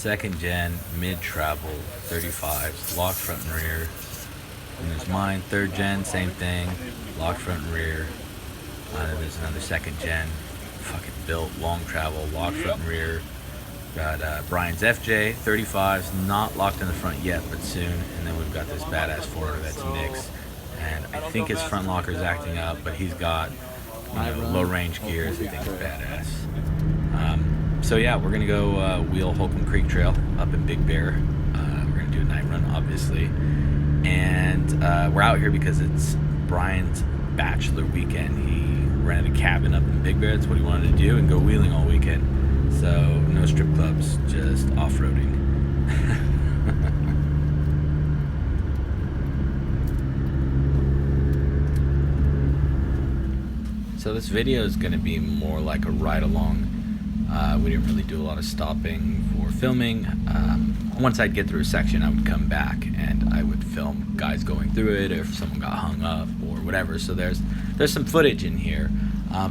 second gen, mid-travel, 35s, locked front and rear. And there's mine, third gen, same thing, locked front and rear. There's another second gen, fucking built, long travel, locked front and rear. Got Bryan's FJ, 35s, not locked in the front yet, but soon. And then we've got this badass 4Runner that's Nick's. And I think his front locker is acting up, but he's got low range gears. I think it's badass. So yeah, we're gonna go wheel Holcomb Creek Trail up in Big Bear. We're gonna do a night run, obviously. And we're out here because it's Bryan's bachelor weekend. He rented a cabin up in Big Bear. That's what he wanted to do, and go wheeling all weekend. So no strip clubs, just off-roading. So this video is going to be more like a ride-along. We didn't really do a lot of stopping for filming. Once I'd get through a section, I would come back and I would film guys going through it, or if someone got hung up or whatever. So there's some footage in here.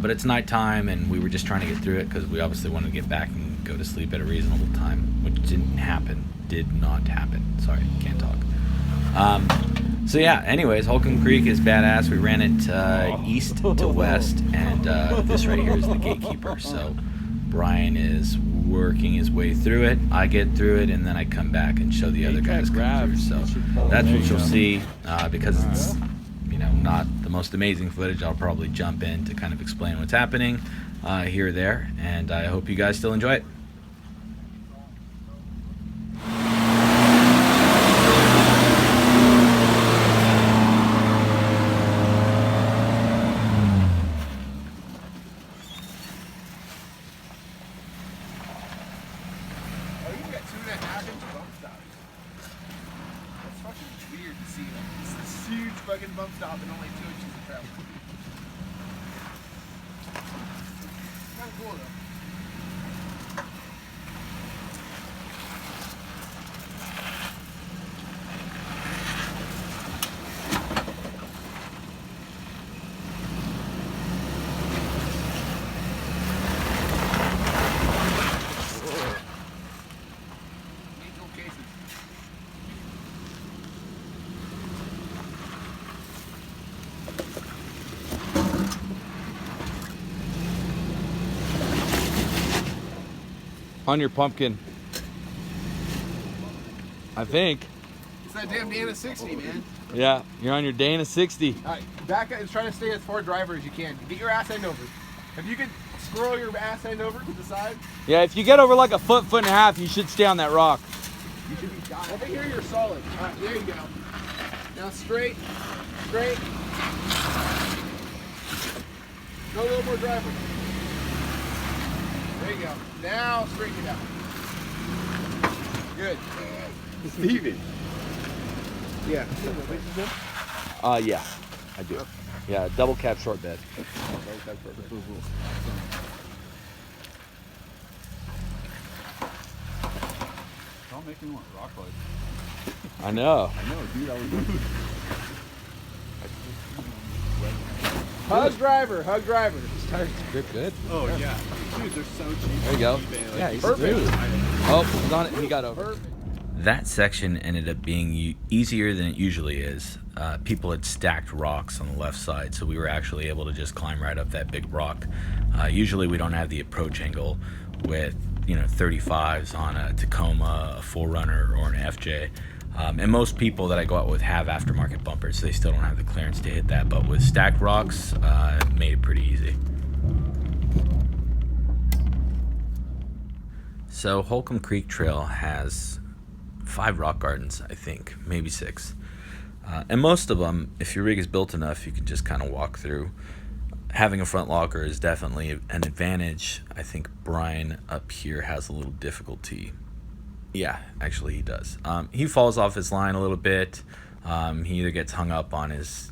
But it's nighttime, and we were just trying to get through it because we obviously wanted to get back and go to sleep at a reasonable time, which didn't happen. Did not happen. Sorry, can't talk. So yeah, anyways, Holcomb Creek is badass. We ran it east to west, and this right here is the gatekeeper. So Bryan is working his way through it. I get through it, and then I come back and show the other guys come through. So that's what you'll see because it's not the most amazing footage. I'll probably jump in to kind of explain what's happening here or there, and I hope you guys still enjoy it. Huge fucking bump stop and only 2 inches of travel. Kind of cool though. On your pumpkin, I think. It's that damn Dana 60, man. Yeah, you're on your Dana 60. All right, back and try to stay as far driver as you can. Get your ass end over. If you could scroll your ass end over to the side. Yeah, if you get over like a foot and a half, you should stay on that rock. You should be dying. Over here, you're solid. All right, there you go. Now straight, straight. Go a little more driver. There you go. Now straighten it out. Good. Steven. Yeah. Yeah, I do. Yeah, double cab short bed. Don't make me want rock lights. I know. I know, dude. I was. Hug driver, hug driver. These tires grip good. Oh yeah, dude, they're so cheap. There you go. Yeah, he's smooth. Oh, he's on it. He got over. That section ended up being easier than it usually is. People had stacked rocks on the left side, so we were actually able to just climb right up that big rock. Usually we don't have the approach angle with 35s on a Tacoma, a 4Runner, or an FJ. And most people that I go out with have aftermarket bumpers, so they still don't have the clearance to hit that. But with stacked rocks, it made it pretty easy. So Holcomb Creek Trail has 5 rock gardens, I think, maybe 6. And most of them, if your rig is built enough, you can just kind of walk through. Having a front locker is definitely an advantage. I think Bryan up here has a little difficulty. Yeah, actually he does. He falls off his line a little bit. He either gets hung up on his,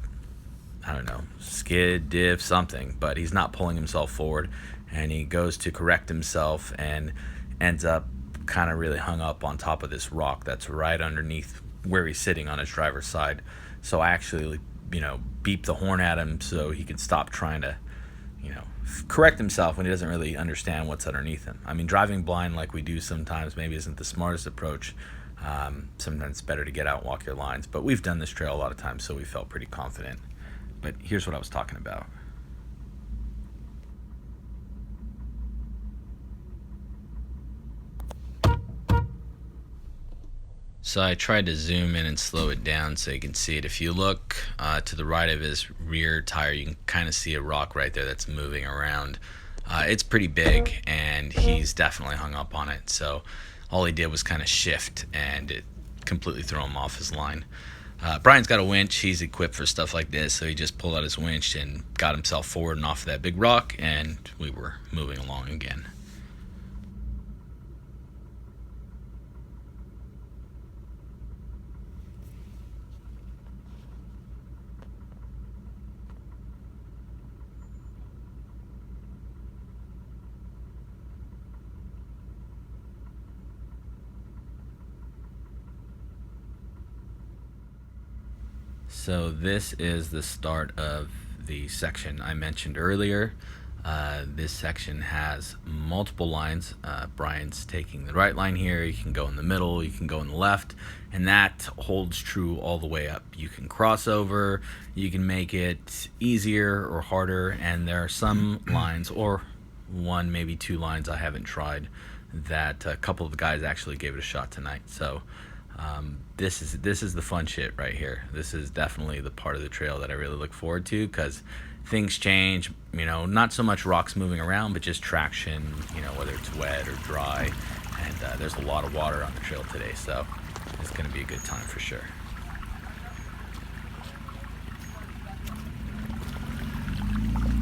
I don't know, skid, diff, something, but he's not pulling himself forward, and he goes to correct himself and ends up kind of really hung up on top of this rock that's right underneath where he's sitting on his driver's side. So I actually, beep the horn at him so he can stop trying to correct himself when he doesn't really understand what's underneath him. I mean, driving blind like we do sometimes maybe isn't the smartest approach. Sometimes it's better to get out and walk your lines, but we've done this trail a lot of times, so we felt pretty confident. But here's what I was talking about. So I tried to zoom in and slow it down so you can see it. If you look to the right of his rear tire, you can kind of see a rock right there that's moving around. It's pretty big, and he's definitely hung up on it. So all he did was kind of shift, and it completely threw him off his line. Bryan's got a winch. He's equipped for stuff like this, so he just pulled out his winch and got himself forward and off of that big rock, and we were moving along again. So this is the start of the section I mentioned earlier. This section has multiple lines. Bryan's taking the right line here. You can go in the middle, you can go in the left, and that holds true all the way up. You can cross over, you can make it easier or harder, and there are some lines, or one, maybe two lines I haven't tried, that a couple of the guys actually gave it a shot tonight. So this is the fun shit right here. This is definitely the part of the trail that I really look forward to, because things change, not so much rocks moving around, but just traction, whether it's wet or dry. And there's a lot of water on the trail today, so it's going to be a good time for sure.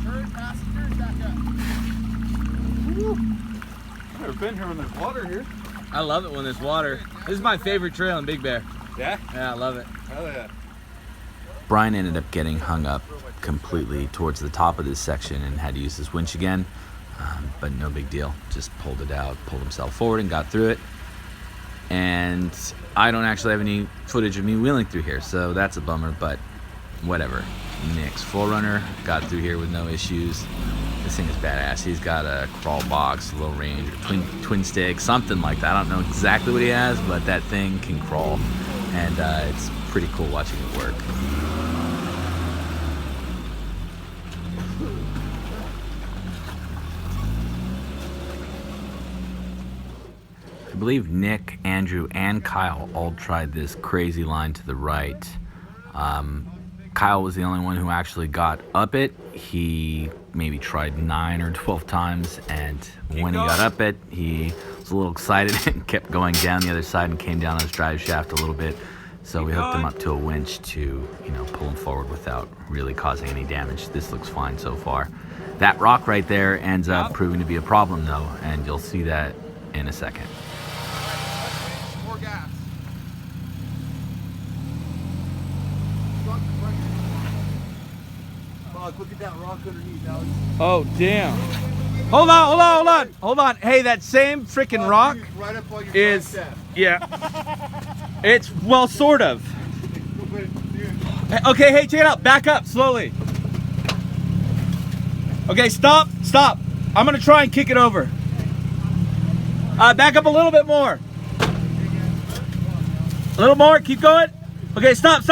Turn passengers back up. I've never been here when there's water here. I love it when there's water. This is my favorite trail in Big Bear. Yeah? Yeah, I love it. Hell yeah. Bryan ended up getting hung up completely towards the top of this section and had to use his winch again, but no big deal. Just pulled it out, pulled himself forward and got through it. And I don't actually have any footage of me wheeling through here, so that's a bummer, but whatever. Nick's 4Runner got through here with no issues. This thing is badass. He's got a crawl box, low range, twin stick, something like that. I don't know exactly what he has, but that thing can crawl, and it's pretty cool watching it work. I believe Nick, Andrew, and Kyle all tried this crazy line to the right. Kyle was the only one who actually got up it. He maybe tried 9 or 12 times, and when he got up it, he was a little excited and kept going down the other side and came down on his drive shaft a little bit. So we hooked him up to a winch to, pull him forward without really causing any damage. This looks fine so far. That rock right there ends up proving to be a problem though, and you'll see that in a second. More gas. Look at that rock underneath, Alex. Oh, damn. Hold on. Hey, that same freaking rock Right up on your is, front step. yeah. It's, well, sort of. Okay, hey, check it out. Back up, slowly. Okay, stop. I'm gonna try and kick it over. Back up a little bit more. A little more, keep going. Okay, stop.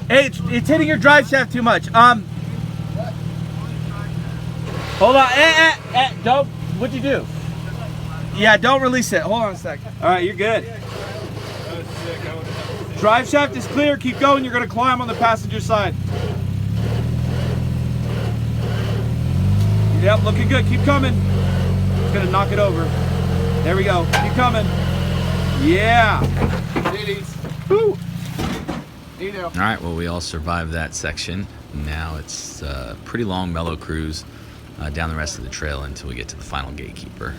Hey, it's hitting your drive shaft too much. Hold on, don't, what'd you do? Yeah, don't release it, hold on a sec. All right, you're good. Drive shaft is clear, keep going, you're gonna climb on the passenger side. Yep, looking good, keep coming. It's gonna knock it over. There we go, keep coming. Yeah. Woo. All right, well, we all survived that section. Now it's a pretty long, mellow cruise down the rest of the trail until we get to the final gatekeeper.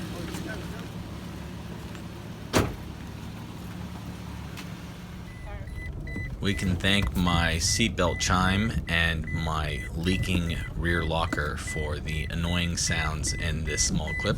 We can thank my seatbelt chime and my leaking rear locker for the annoying sounds in this small clip.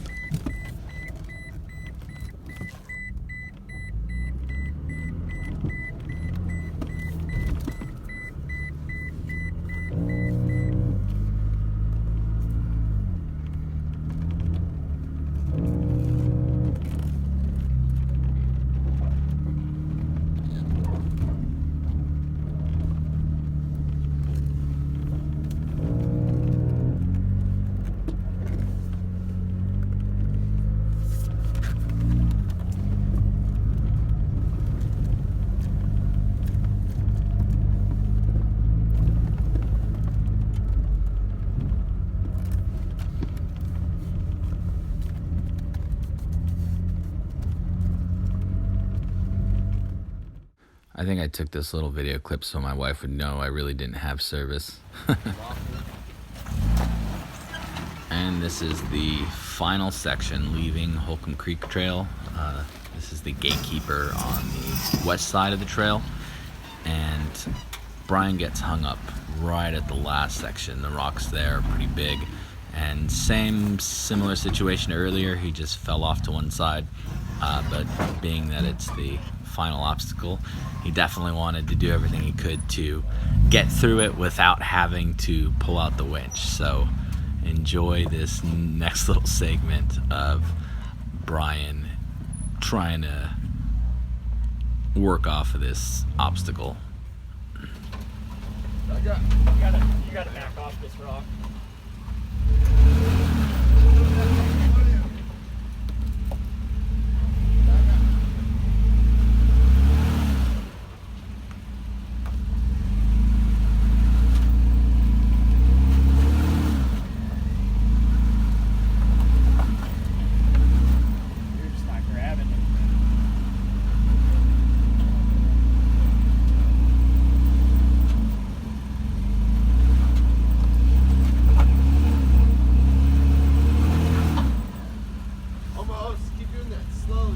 I think I took this little video clip so my wife would know I really didn't have service. And this is the final section leaving Holcomb Creek Trail. This is the gatekeeper on the west side of the trail, and Bryan gets hung up right at the last section. The rocks there are pretty big, and similar situation earlier, he just fell off to one side, but being that it's the final obstacle, he definitely wanted to do everything he could to get through it without having to pull out the winch. So enjoy this next little segment of Bryan trying to work off of this obstacle. You gotta back off this rock. You're just not grabbing it. Almost. Keep doing that slowly.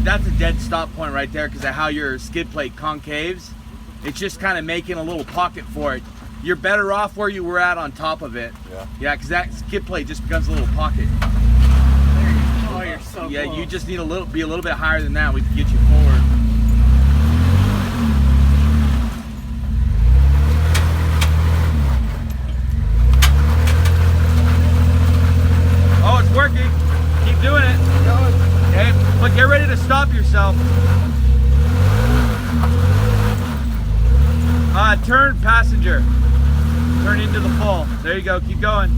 That's a dead stop point right there because of how your skid plate concaves. It's just kind of making a little pocket for it. You're better off where you were at on top of it. Yeah, because that skid plate just becomes a little pocket. Oh, you're so Yeah, close. you just need be a little bit higher than that. We can get you forward. Oh, it's working. Keep doing it. Okay, but get ready to stop yourself. Turn passenger. Turn into the fall. There you go. Keep going.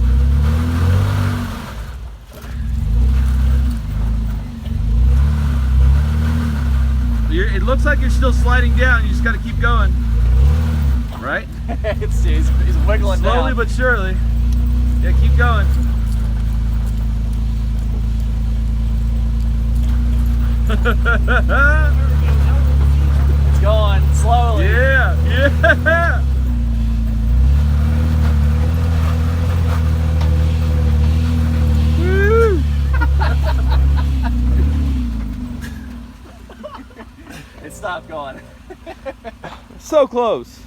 It looks like you're still sliding down. You just got to keep going. Right? he's wiggling Slowly down. but surely. Yeah, keep going. It's going slowly. Yeah, yeah. Woo. It stopped going. So close.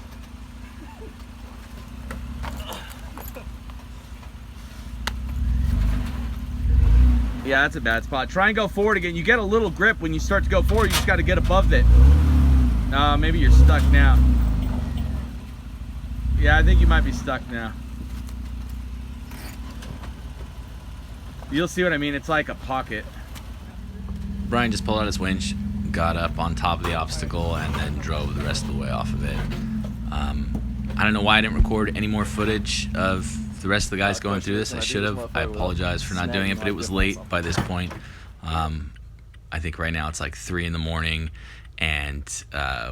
Yeah, that's a bad spot. Try and go forward again. You get a little grip when you start to go forward. You just got to get above it. Maybe you're stuck now. Yeah, I think you might be stuck now. You'll see what I mean. It's like a pocket. Bryan just pulled out his winch, got up on top of the obstacle, and then drove the rest of the way off of it. I don't know why I didn't record any more footage of the rest of the guys going through this. I should have. I apologize for not doing it, but it was late by this point. I think right now it's like 3 in the morning, and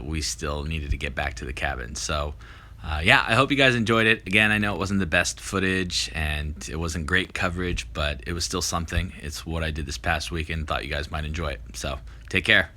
we still needed to get back to the cabin. So yeah, I hope you guys enjoyed it. Again, I know it wasn't the best footage and it wasn't great coverage, but it was still something. It's what I did this past weekend. Thought you guys might enjoy it. So take care.